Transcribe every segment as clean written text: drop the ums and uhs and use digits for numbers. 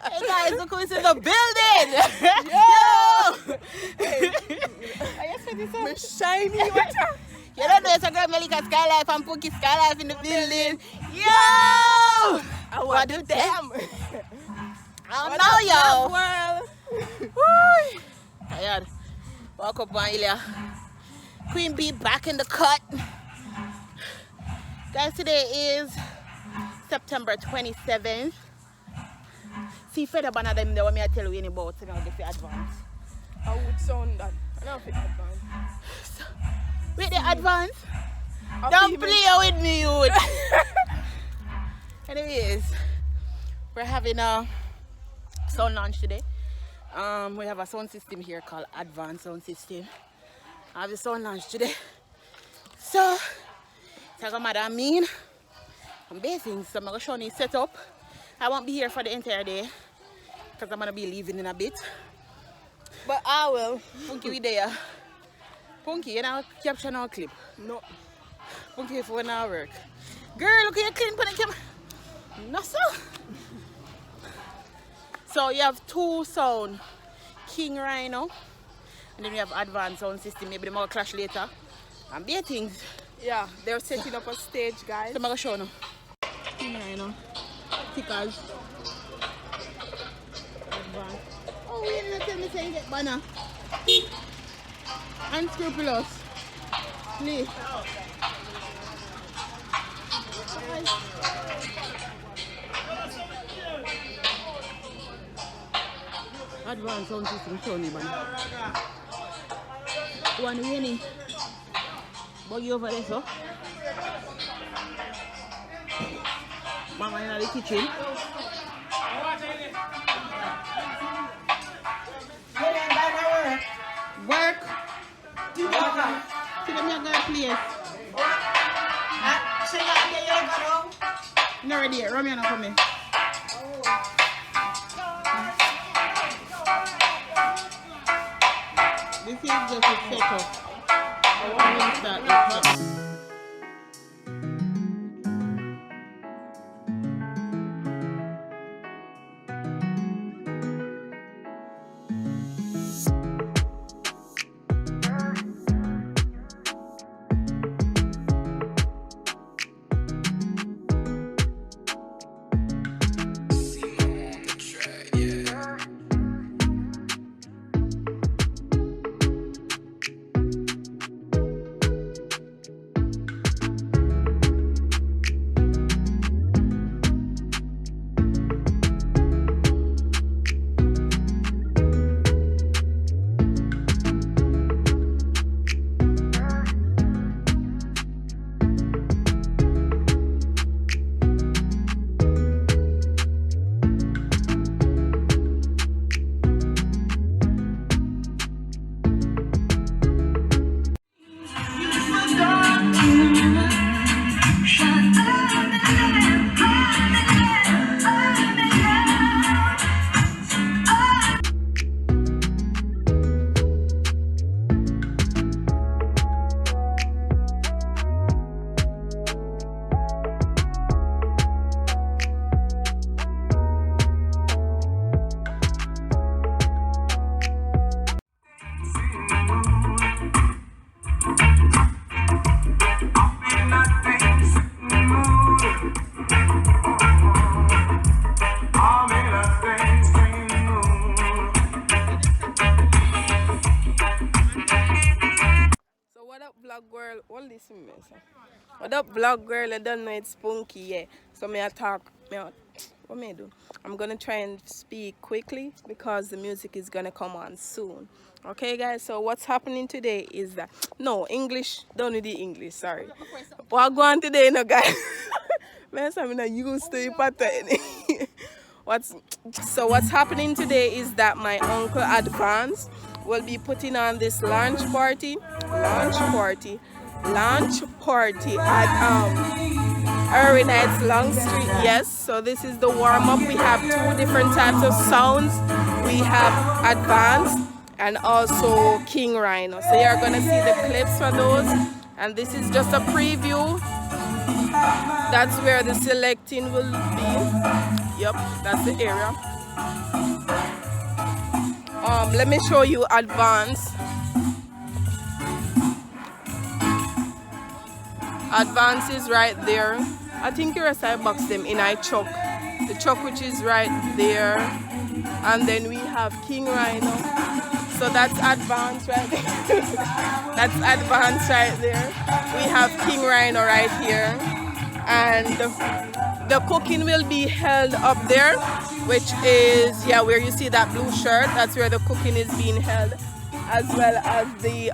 Hey guys, look who's in the building! Yo! My shiny water. You don't know it's a girl Melica Skylife and Punki Skylife in the building. Yo! I want to them. I know y'all. World. Tired. Walk up on Ilya. Queen Bee back in the cut. Guys, today is September 27th. See, Fred Abana them there, what me I tell you about, so I'll get the advance. I would sound that. I don't think advance. So, with the advance, don't play with me, youth. Anyways, we're having a sound launch today. We have a sound system here called Advanced Sound System. I have a sound launch today. So, I mean, I'm basing, so I'm going to show you set up. I won't be here for the entire day because I'm going to be leaving in a bit. But I will. Punki, we there. Punki, you know, capture no clip. No. Punki, for when I work. Girl, look at your clean on the camera. No, sir. So you have two sound, King Rhino, and then we have Advanced Sound System. Maybe they might clash later. And be things. Yeah, they're setting up a stage, guys. So I'm going to show you. King Rhino. Tickers. Advanced. Oh, we didn't tell me saying get banner. Unscrupulous. Please. Advanced Sound System, show me, man. One winning. Buggy over there, so. Mama in the kitchen. Work. See them here going place. Not ready yet. Romeo not coming. This is just a setup. I want to start this. Girl, all this in mess. What up, vlog girl? I don't know it's Punki, yeah. So may I talk? What may I do? I'm gonna try and speak quickly because the music is gonna come on soon. Okay, guys. So what's happening today is that English. Don't do the English. Sorry. What go on today, no guys? Man, I'm not used to it pattern. What's happening today is that my uncle Advance will be putting on this launch party at Irving Heights Long Street. Yes, so this is the warm-up. We have two different types of sounds. We have Advanced and also King Rhino. So you're gonna see the clips for those, and this is just a preview That's where the selecting will be. Yep, that's the area. Let me show you advance. Advance is right there. I think your side box them in I chuck. The chuck which is right there. And then we have King Rhino. So that's advance right there. That's advance right there. We have King Rhino right here. And the cooking will be held up there, which is, yeah, where you see that blue shirt. That's where the cooking is being held, as well as the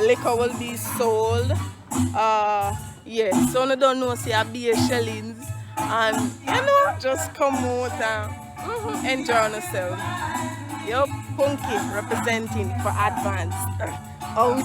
liquor will be sold. Yeah, so I don't know, say I be a shillings, and you know, just come out and enjoy yourself. Yup, Punki representing for advance. Out.